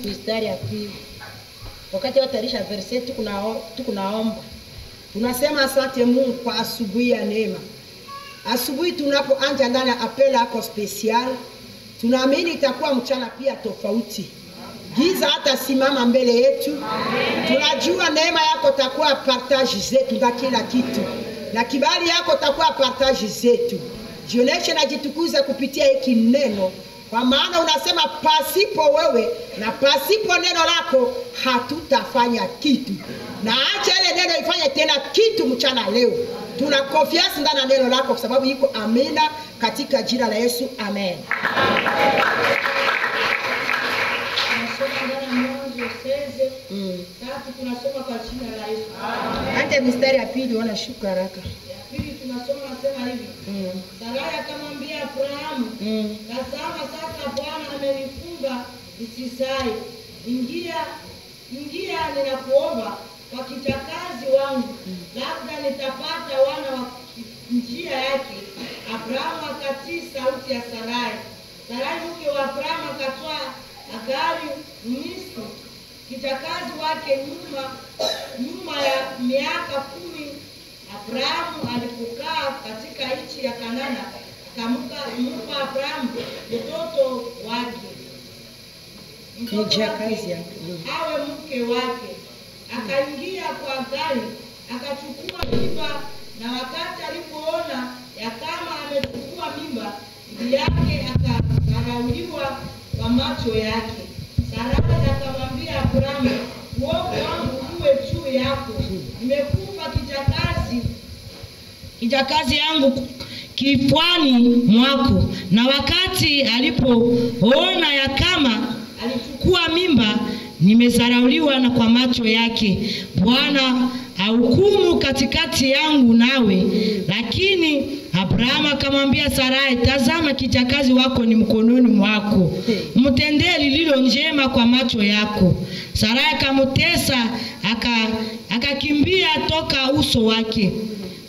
mstari ya pili. Wakati watarisha verse tukunaomba. Tunasema asante Mungu kwa asubuhi ya neema. Asubuhi tunapoanza ndani ya apela yako special, tunaamini itakuwa mchana pia tofauti. Giza hata simama mbele yetu. Amen. Tunajua neema yako takuwa partage zetu na kila kitu. Na kibali yako takuwa partage zetu. Jioneshe na jitukuze kupitia hiki neno. Kwa maana unasema pasipo wewe na pasipo neno lako hatutafanya kitu. Na acha ile neno ifanye tena kitu mchana leo. Tuna confiance ndani ya neno lako kwa sababu iko amina katika jina la Yesu. Amen. Tunasoma kwa jina la Yesu. Ante mstari ya pili wana shuka haraka. Ya pili tunasoma nasema hivi. Sarai akamwambia Abrahamu, tazama sasa Bwana amenifunga nisizai. Ingia ninakuomba kwa kijakazi wangu. Labda nitapata wana wa njia yake. Abrahamu akatii sauti ya Sarai. Sarai mke wa Abrahamu akatoa Agari Mmisri kijakazi wake nyuma ya miaka 10. Abrahamu alipokaa katika nchi ya Kanana, akampa Abrahamu mtoto wake awe mke wake. Akaingia kwa Agari akachukua mimba, na wakati alipoona ya kama amechukua mimba, bibi yake akadharauliwa kwa macho yake. Sarai akamwambia Abrahamu, uovu wangu uwe juu yako. Nimekupa kijakazi yangu kifuani mwako. Na wakati alipoona ya kama alichukua mimba, nimezarauliwa na kwa macho yake. Bwana ahukumu katikati yangu nawe. Lakini Abrahamu akamwambia Sarai, tazama kijakazi wako ni mkononi mwako. Mtendee lililo njema kwa macho yako. Sarai akamtesa, akakimbia toka uso wake.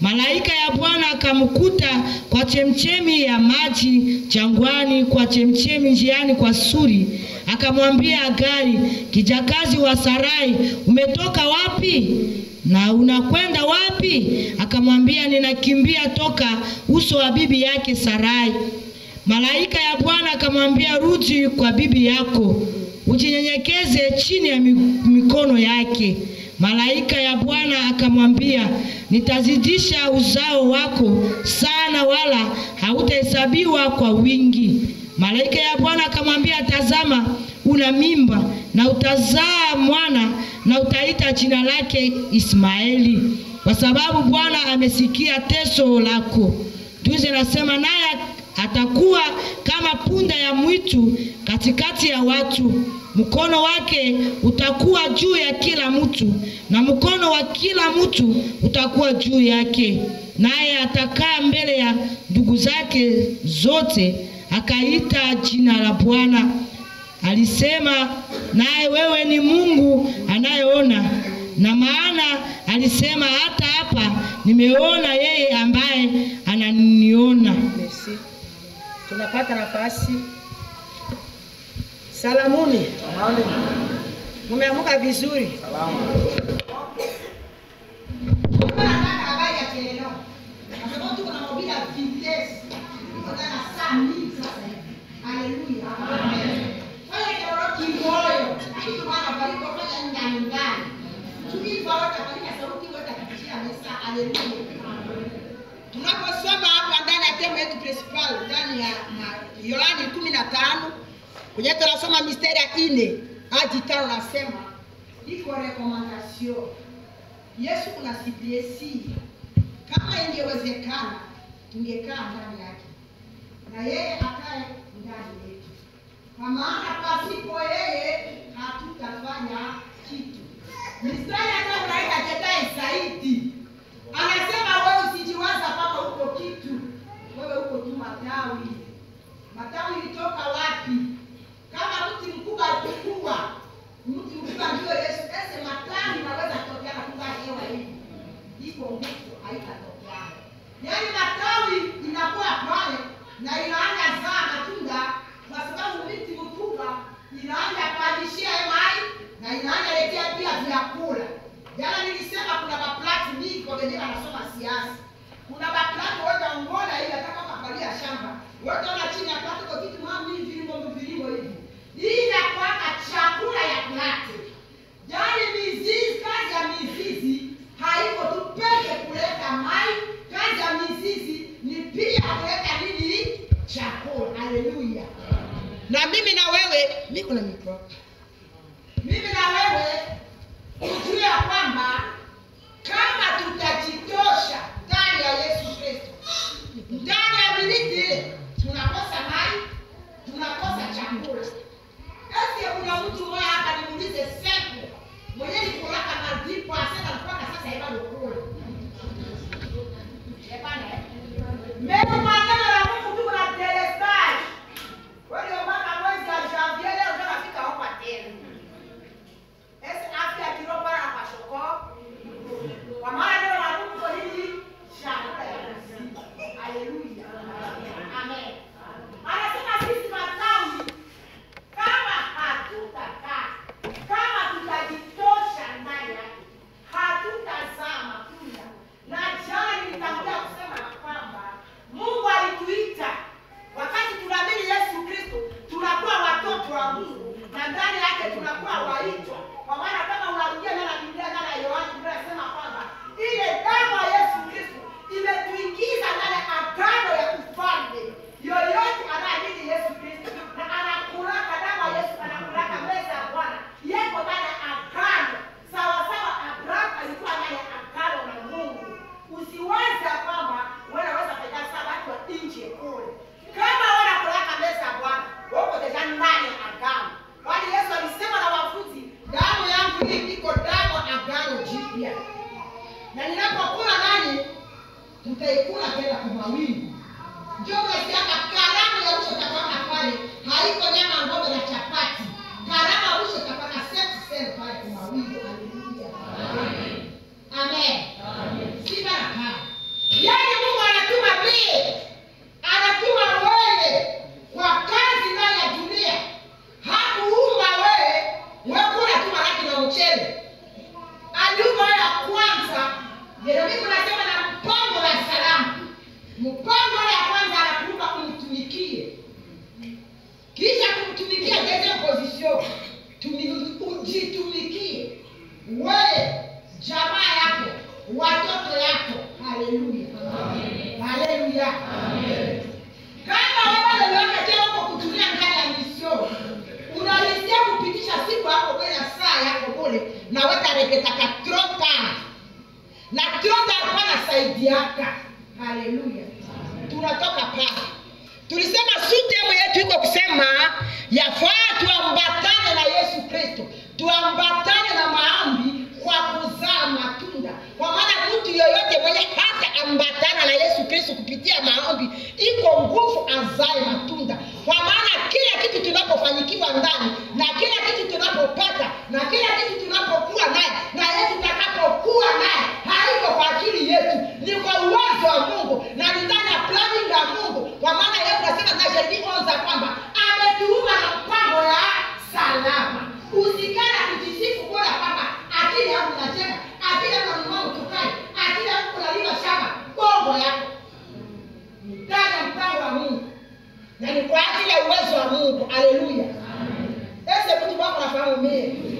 Malaika ya Bwana akamkuta kwa chemchemi ya maji jangwani, kwa chemchemi njiani kwa Suri. Akamwambia Agari, kijakazi wa Sarai, umetoka wapi na unakwenda wapi? Akamwambia, ninakimbia toka uso wa bibi yake Sarai. Malaika ya Bwana akamwambia, rudi kwa bibi yako, ujinyenyekeze chini ya mikono yake. Malaika ya Bwana akamwambia, nitazidisha uzao wako sana, wala hautahesabiwa kwa wingi. Malaika ya Bwana akamwambia, tazama una mimba na utazaa mwana, na utaita jina lake Ismaeli, kwa sababu Bwana amesikia teso lako. Tuzi nasema naye atakuwa kama punda ya mwitu katikati ya watu. Mkono wake utakuwa juu ya kila mtu, na mkono wa kila mtu utakuwa juu yake. Naye atakaa mbele ya ndugu zake zote, akaita jina la Bwana. Alisema naye, wewe ni Mungu anayeona. Na maana alisema, hata hapa nimeona yeye ambaye ananiona. Merci. Tunapata nafasi. Salamuni. Mumeamka vizuri? Salamu. Tunaposoma hapa ndani ya tema yetu principal ndani ya Yohana 15, kwenye tunasoma misteri ya 4 hadi 5, nasema iko recommendation. Yesu kunasipiesi kama ingewezekana tungekaa ndani yake na yeye akae ndani yetu, kwa maana pasipo yeye hatutafanya kitu. Mistari hata unaita tetae zaidi, anasema wewe usijiwaza kama uko kitu, wewe uko tu matawi. Matawi ilitoka wapi? Kama mti mkubwa ukikua, mti mkubwa ndio Yesu. Ese matawi naweza kutokea na kuva hewa hivi, iko nguvu haitatokea. Yaani matawi inakuwa pale na inaanza zaa matunda, kwa sababu mti mkubwa inaanza kupandishia Kuna baklati wote ongola ile ataka kupalia shamba. Wote wana chini ya plati kwa kitu mami vilimo hivi. Hii inakuwa chakula ya plati. Yaani mizizi, kazi ya mizizi haiko tu peke kuleta mai, kazi ya mizizi ni pia kuleta nini? Chakula. Haleluya. Na mimi na wewe niko na mikono. Mimi na wewe tujue kwamba kama tutajitosha ndani ya Yesu Kristo, ndani ya miliki tunakosa mai, tunakosa chakula. Esi kuna mtu mmoja hapa nimuulize sepo mwenyewe ni kulaka madipo asema mpaka sasa hivi bado kule. Mimi mwanadamu la Mungu tuko na telestai. Wewe mpaka mwezi wa Janvier leo tunafika hapa tena. Esi afya kiroho para kwa shoko. Kwa maana neno la Mungu hili chakula ya uzima. Haleluya. Amen. Anasema sisi matawi kama hatutakaa, kama tutajitosha ndani yake, hatutazaa matunda. Na jana nilitangulia kusema kwamba Mungu alituita wakati tunaamini Yesu Kristo, tunakuwa watoto wa Mungu na ndani yake tunakuwa waitwa. Kwa maana kama unarudia na Biblia na Yohana inasema kwamba ile damu ya Yesu Kristo imetuingiza ndani ya agano ya ufalme. Yoyote anayeamini Yesu Kristo na anakulaka damu ya Yesu, anakulaka meza ya Bwana, yeko ndani ya agano. Sawa sawa Abrahamu alikuwa ndani ya agano na Mungu. Usiwaze kwamba wewe unaweza fanya sawa watu wa nje kule. Kama wanakulaka meza ya Bwana, wako ndani ya agano. Bali Yesu alisema na wafuzi, damu yangu hii iko damu agano jipya. Na ninapokula nani, tutaikula tena kwa mawingu. Ndio unasiaka karamu ya usho tapaka pale, haiko nyama ng'ombe na chapati. Karamu ya usho tapaka sex pale kwa mawingu. Haleluya. Amen. Amen. Amen. Sifa na paa. Yaani Mungu anatuma mimi, anatuma wewe kwa kazi ndani ya dunia. Hakuumba wewe kula tu maraki na mchele. Aliumba ya kwanza, Yeremia anasema na mpango wa salamu. Mpango ya kwanza anakuumba kumtumikie. Kisha kumtumikia deuxième position, ujitumikie. Wewe, jamaa yako, watoto yako. Haleluya. Amen. Haleluya. Amen. Kama wewe unataka tena kutumia ndani ya mission, unalisia kupitisha siku yako kwa saa yako bole na wewe tareketaka trota. Na trota hapana saidiaka. Haleluya. Tunatoka pale. Tulisema sutemu yetu iko kusema yafaa tuambatane na Yesu Kristo. Tuambatane na maombi kwa kuzaa matunda. Kwa maana mtu yoyote mwenye hata ambatana na Yesu Kristo kupitia maombi, iko nguvu azae matunda. Kwa maana kila kitu tunapofanyikiwa ndani, na kila kitu tunapopata, na kila kitu tunapokuwa naye, na Yesu atakapokuwa naye, haiko kwa akili yetu, ni kwa uwezo wa Mungu na ni ndani ya planning ya Mungu. Kwa maana yeye anasema na Jeremia kwanza kwamba ametuuma na mpango ya salama. Usikana kujisifu kwa kwamba akili yangu inacheka, akili yangu ni wangu tukai, akili yangu kunalima shamba, bongo yako. Ndani ya mpango wa Mungu. Na ni kwa ajili ya uwezo wa Mungu. Haleluya. Amen. Ese mtu wako nafahamu mimi.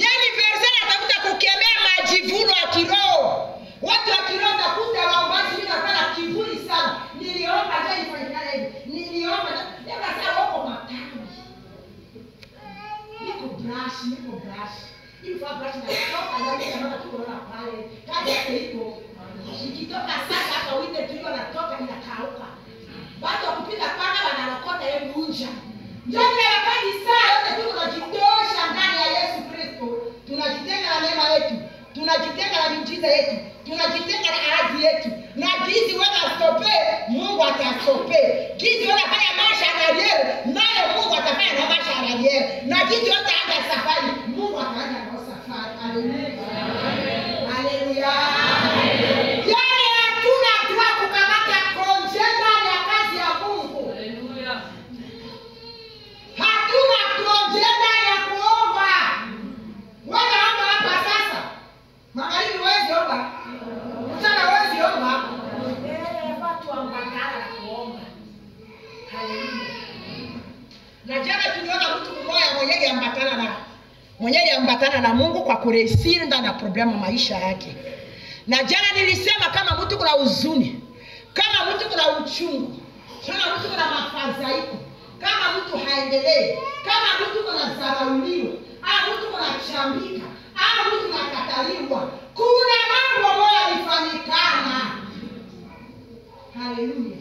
Yaani persona atakuta kukemea majivuno ya kiroho. Watu wa kiroho takuta waombaji mimi napenda kivuli sana. Niliomba je ifanyikana hivi. Niliomba ndio sasa wako matatu. Niko brush. Hivi kwa brush na toka ndio kama tukoona pale. Kazi yake iko. Ikitoka sasa hapa winde tulio natoka inakauka. Watu wakupiga panga wanalokota yeye munja. Ndio wakati saa yote tunajitosha ndani ya Yesu Kristo. Tunajitenga na neema yetu. Tunajitenga na miujiza yetu. Tunajitenga na ahadi yetu. Na gizi wewe astope, Mungu atastope. Gizi wewe fanya maisha arrière, naye Mungu atafanya na maisha arrière. Na gizi wewe anaanza safari, Mungu ataanza na safari. Haleluya. Amen. Haleluya. Amen. Yaani hatuna tu kukamata konje ndani ya kazi ya Mungu. Haleluya. Hatuna konje ndani ya kuomba. Wewe hapa sasa. Magharibi wewe omba. Mchana wewe omba. aliambatana na Mungu kwa kuresiri ndani ya problemu maisha yake. Na jana nilisema kama mtu kuna huzuni, kama mtu kuna uchungu, kama mtu kuna mafadhaiko, kama mtu haendelee, kama mtu kuna dharauliwa, au mtu kuna chambika, au mtu kuna kataliwa, kuna mambo ambayo yalifanyikana. Haleluya.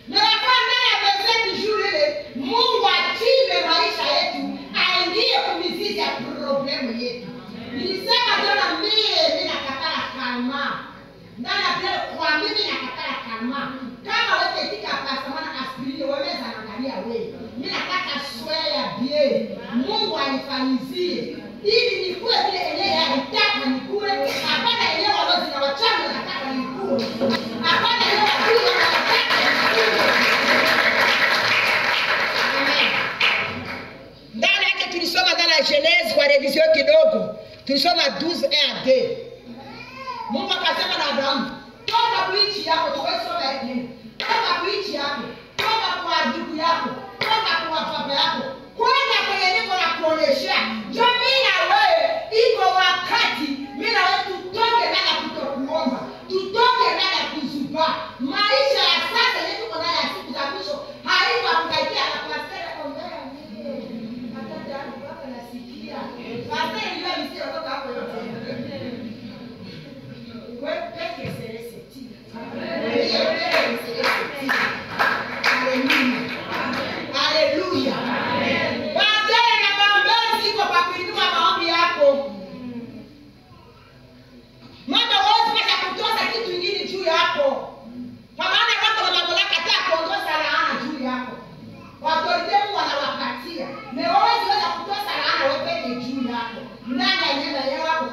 Na kama ya shule Mungu achime maisha yetu, aingie kumizizi ya problemu yetu. Nilisema jana mimi nakatala kalma. Ndana bila kwa mimi nakatala kalma. Kama wewe tika pasamana aspirini wewe zanaangalia wewe. Mimi nataka swaya bie. Mungu anifanyizie ili nikue vile yeye anataka nikue. Hapana yeye walozi na wachanga nataka nikue. Hapana yeye watu wanataka nikue. Ndani yake tulisoma ndani ya Genèse kwa revision kidogo. Tulisoma 12:1-2. Mungu akasema na Abrahamu, toka kuichi yako, tukasoma hivi. Toka kuichi yako, toka kwa ndugu yako, toka kwa baba yako, kwenda kwenye niko na kuonesha. Ndio mimi na wewe iko wakati mimi na wewe tutoke ndani ya kutokuomba, tutoke ndani ya kuzuba. Maisha ya sasa yetu kwa ndani ya siku za mwisho haiko kukaitia na pastor ombea mimi. Hata hapo hapa nasikia. Pastor ndio msio kutoka hapo yote. Haleluya. Baadaye na maombezi iko kwa kuinua maombi yako. Mama wewe unataka kutoza kitu kingine juu yako. Kwa maana wako na mamlaka hata kuondoza laana juu yako. Autorite Mungu anawapatia. Na wewe unaweza kutoza laana wewe peke juu yako. Ndani ya nyumba yako.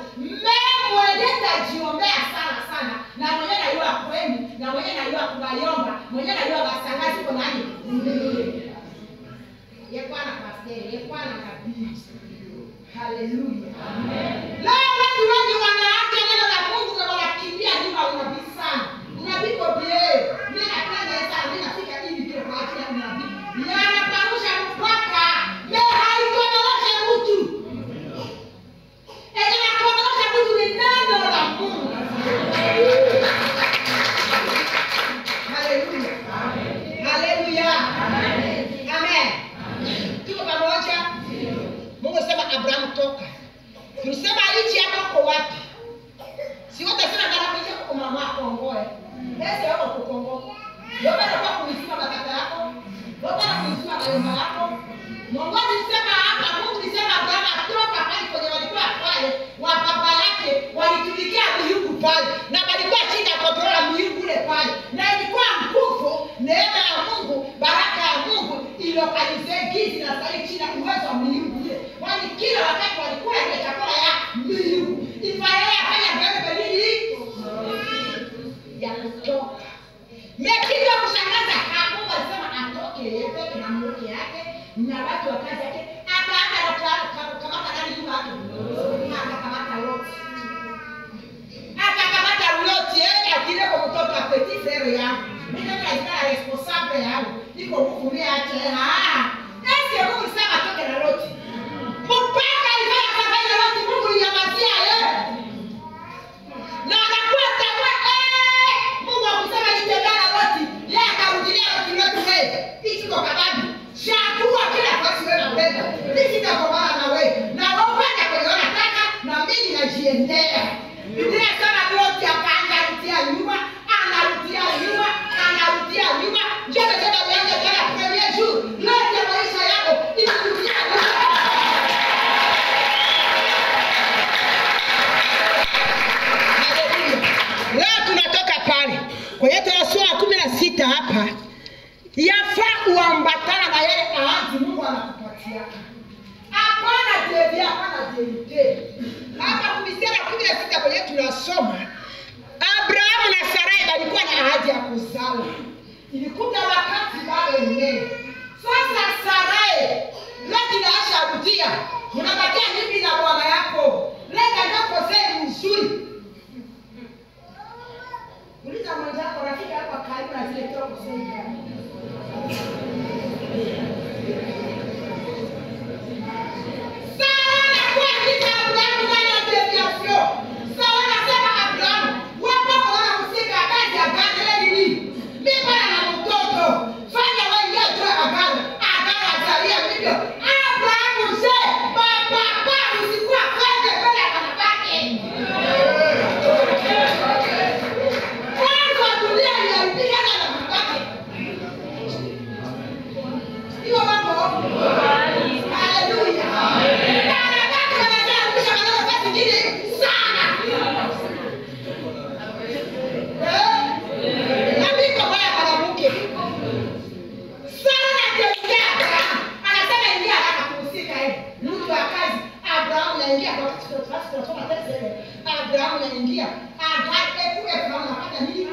Mwenenda jiombea sana. Na mwenye najua kwenu, na mwenye najua kubayomba, mwenye najua basangazi kwa nani? Yekwana pastor, yekwana nabii. Haleluya. Amen. Leo watu wengi wanaacha neno la Mungu na wanakimbia nyuma unabii sana. Unabii kwa bie. Mimi napenda sana, mimi nafika hivi kwa ajili ya unabii. Yanaparusha mpaka. Leo haikomelesha mtu. Yanakomelesha mtu ni neno la Mungu. Haleluya. Haleluya. Amen. Tuko pamoja? Mungu sema Abraham toka. Tusema nchi yako kwa wapi? Si wote sana ndana kwa mama yako ngoe. Pesa yako kukongo. Wewe unataka kunisima matata yako? Wewe unataka kunisima mama yako? Mungu alisema hapa, Mungu alisema Abraham atoka pale kwenye walikuwa pale, wa baba yake walitumikia miungu pale na walikuwa chini ya kontrola miungu ile pale. Na ilikuwa nguvu, neema ya Mungu, baraka ya Mungu ilokalize gizi na sai chini ya uwezo wa miungu ile. Wali kila wakati walikuwa ile chakula ya miungu. Ifaya haya bebe nini? Ya kutoka. Mekija kushangaza hapo alisema atoke yeye na mke yake na watu wa kazi yake. Akaanza kama ndani nyumba yake. Akakamata Loti. Akakamata Loti yeye akile kwa mtoto wa petit frère yangu. Mimi ndio ndio responsable yangu. Niko huku mimi acha. Ese Mungu sema atoke na Loti. Mpaka ifanya kama ile Loti Mungu yamazia yeye. Na anakuwa tawa Mungu akusema nitendana Loti. Yeye akarudilia Loti wewe. Iko kabadi. Chakua kila fasi wewe unapenda. Nisitakomana na wewe. Na wewe unataka kuona nataka na mimi najiendea. Biblia inasema Loti akaanza kutia nyuma, anarudia nyuma. Njoo sasa uanze tena kuambia juu. Leta maisha yako inarudia nyuma. Leo tunatoka pale. Kwa hiyo tunasoma 16 hapa. Yafaa uambatana na yale ahadi Mungu anakupatia. Hapana devia, hapana devia. Hapa kumisiana 16 kwa hiyo tunasoma Abraham na Sarai walikuwa na ahadi ya kuzaa. Ilikuja wakati bado nne. Sasa Sarai leo inaasha rudia. Unabakia hivi na bwana yako. Leta ndio kosei mzuri. Uliza mwenzako rafiki hapa karibu na zile toko kosei. anaingia agape kule Abrahamu anapata nini?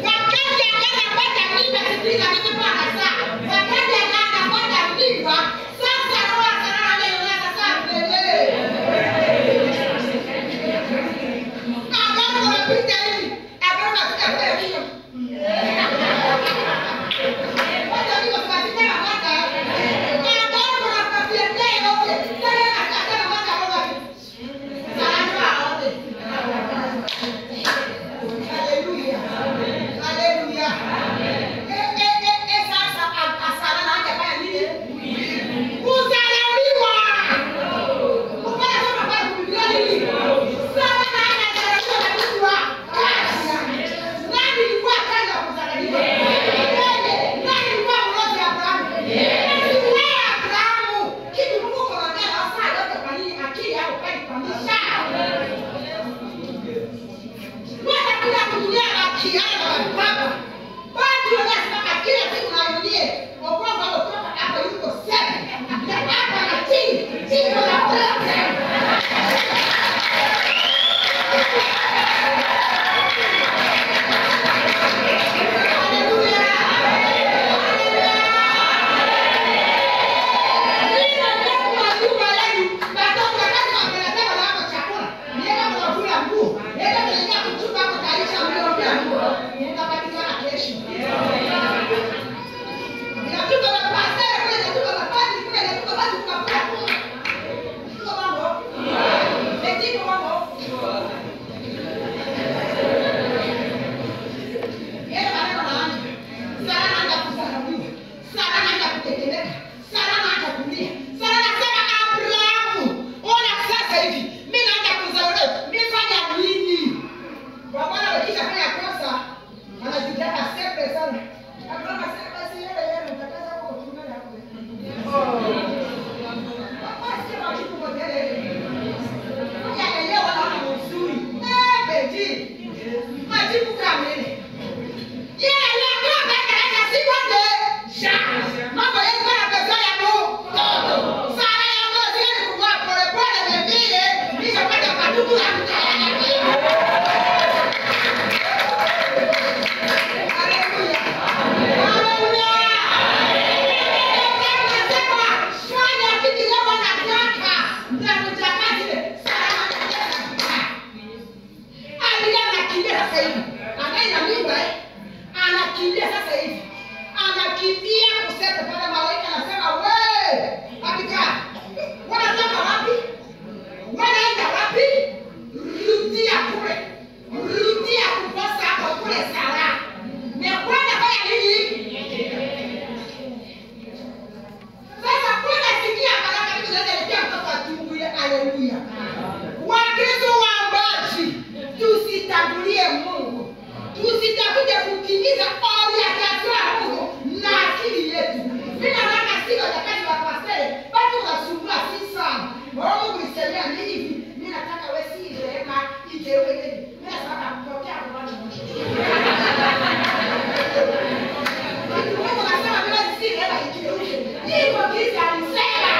Wakati anapata mimba sikiliza mimi bwana sasa. Wakati anapata mimba sasa roho sana leo sasa mbele. Abrahamu anapita hivi. Abrahamu anapita kwa hiyo. Watu wako katika mabaka. Abrahamu anapita leo yote. Sasa akasema mabaka roho. Sana wote. Haleluya. Haleluya. Sasa asana na haja fanya nini? Kuzaliwa. Kupata kama kwa Biblia nini? Sana na haja kuzaliwa na kujua kazi. Nani alikuwa kazi ya kuzaliwa? Nani alikuwa mrozi Abrahamu? Ni Abrahamu. Kitu Mungu anaambia hasa yote kwa nini akili yako kai kwamisha? Wewe kila kutumia akiana wa baba. Bado unasema kila siku narudia. Okongo kutoka hapa yuko 7. Na hapa na chini. Sio na pesa. Haleluya. Nina ndio kwa leo. Batoka kazi wanapeleka na hapo chakula. Nienda kwa kula nguo. Nienda kuingia kuchukua hapo taisha mbio mbio. Utapatikana kesho. Inatuka na pastor kule, inatuka na padri kule, inatuka basi tukakula. Tuko mambo. Ndio mambo. Yeye maneno naanza. Sana naanza kuzaliwa. Sana naanza kutetemeka. Sana naanza kulia. Sana nasema Abrahamu, ona sasa hivi mimi naanza kuzaliwa. Nifanya nini? Kwa maana ukishafanya kosa anajitaka sepe sana. Abrahamu asema basi yeye mtakaza huko kutumana hapo. Basi majibu modele. Unaelewa na mzuri. Beji. Majibu kamili. Yeye alikuwa amekaraka siku nde. Mambo yake na pesa ya Mungu. Sara yangu sio kumwa pole pole mbele. Nikapata madudu ya mtaya. Haleluya. Haleluya. Fanya kitu leo nataka. Mtakutakaje? Sara anakimbia sasa hivi. Anaenda mimba anakimbia sasa hivi. Anakimbia kusema pale malaika anasema wewe hakika wanatoka wapi? Wanaenda wapi? Rudia kule. Rudia kuposa hapo kule Sara. Na kwenda fanya nini? Sasa kwenda sikia baraka hizo zinazoelekea kutoka tumbuye. Haleluya. Wakristo waambaji, tusitangulie Mungu. Tusitafute kutimiza orientation ya Mungu na akili yetu. Mimi nataka sio wakati wa pastor, bado unasumbua si sana. Mungu nisemea nini hivi? Mimi nataka wewe si rehema ijewe hivi. Mimi nataka kupokea kwa watu. Mungu anasema wewe si rehema ijewe. Ndivyo Kristo alisema.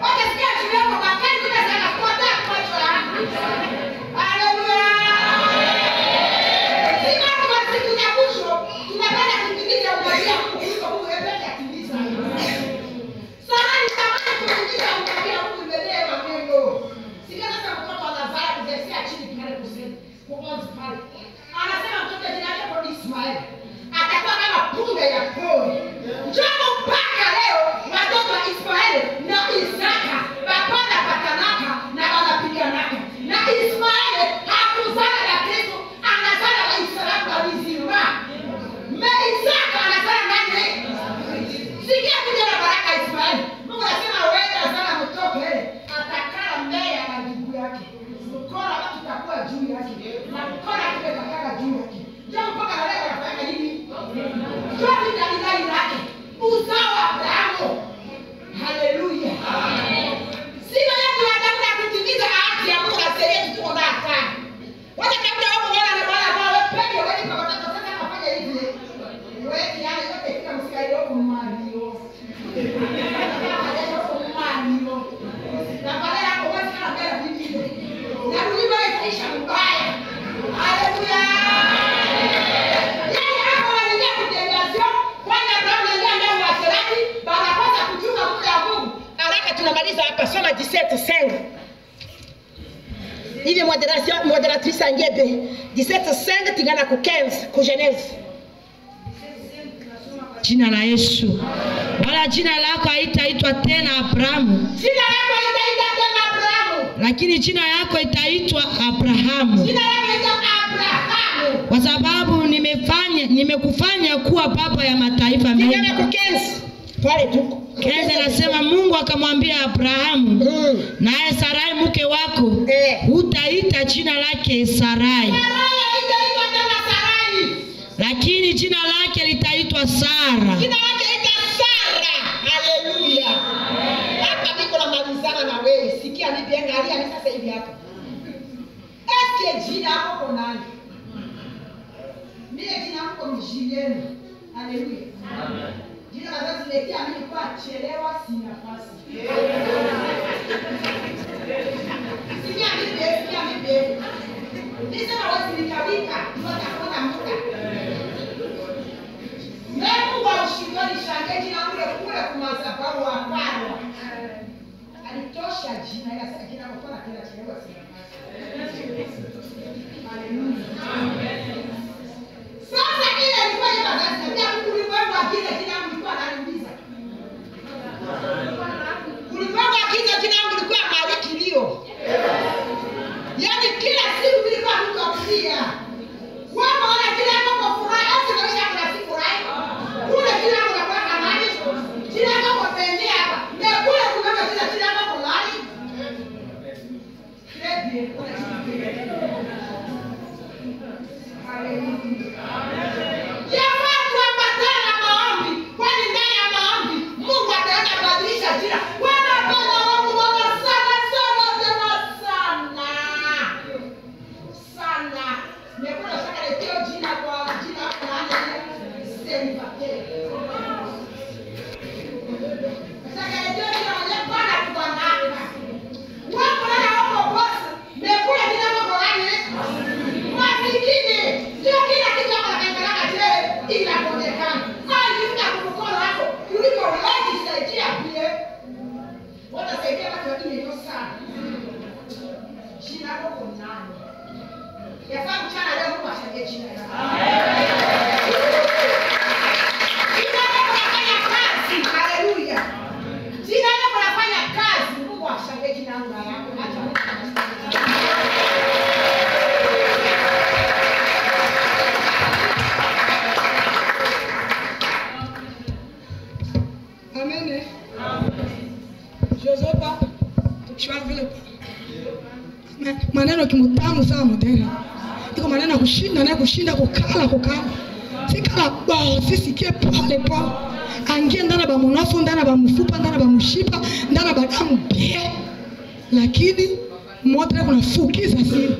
Wakasikia shule kwa bakari kuna sana kwa kwa. Haleluya. Sima kwa siku ya mwisho tunapenda kutimiza unabii wa Mungu kuliko Mungu yeye atimiza. Sasa ni tamani kutimiza unabii wa Mungu mbele ya maneno. Sika sasa mtoto anazaa kuzesia chini pale kusema. Kuanza pale. Anasema mtoto jina lake kwa Ismaeli. Atakuwa kama punga ya pori. Njoo mpaka leo watoto wa Ismaeli na Isaka wapanda patanaka na wanapiganaka. Na Ismaeli hakuzala na Kristo, anazala na Israeli wa mizima. Na Isaka anazala nani? Sikia kuja na baraka Ismaeli. Mungu anasema wewe azala mtoto yeye atakaa mbele ya majibu yake. Mkono wake utakuwa juu yake. Na mkono wake utakaa juu yake. Ndio mpaka leo anafanya nini? Ndio ndani yake. Uzao wa Abrahamu. Haleluya. Amen. Sio yetu atakuja kutimiza ahadi ya Mungu na sheria tuko ndani. Wacha kabla wao wana na wala wao peke wewe kwa watoto sasa kufanya hivi. Wewe yani yote kila msikai wako mmalio. Haleluya. 17:5. Hivi modératrice angebe 17:5 tingana ku 15 ku Genèse. Jina la Yesu. Wala jina lako haitaitwa tena Abrahamu. Jina lako haitaitwa tena Abrahamu. Lakini jina yako itaitwa Abrahamu. Jina lako itaitwa Abrahamu. Kwa sababu nimekufanya kuwa baba ya mataifa mengi. Tingana ku 15. Pale tu. Kwanza anasema Mungu akamwambia Abrahamu, naye Sarai mke wako utaita jina lake Sarai. Lakini jina lake litaitwa Sara. Jina lake litaitwa Sara. Haleluya. Hapa niko na malizana na wewe. Sikia mimi angalia mimi sasa hivi hapa. Eske jina lako kwa nani? Mimi jina lako ni Julienne. Haleluya. Amen. Jina la wazazi letea mimi kwa chelewa si nafasi. Sikia mimi. Nisema wazi nikawika, nitakuona muda. Mungu wa ushindani shangae jina ule kule kwa sababu wa Bwana. Alitosha jina ila sasa jina lako kwa kila chelewa si nafasi. Haleluya. Amen. Sasa ile ilikuwa ni wazazi na pia ulimwengu akija jina langu lilikuwa ananiuliza. Ulimwengu akija jina langu lilikuwa Marikilio. Yaani kila siku nilikuwa nikuambia. Wewe unaona jina lako kwa furaha, hata maisha yako si furaha. Kule jina lako kwa amani. Jina lako kwa pendea hapa. Na kule kumweka jina lako kwa nani? Maneno kimutamu sana modera. Iko maneno ya kushinda na kushinda kukala. Sikala bao sisikie pale pale. Angie ndana ba munafu, ndana ba mfupa, ndana ba mshipa, ndana ba damu pia. Lakini modera kuna fukiza siri.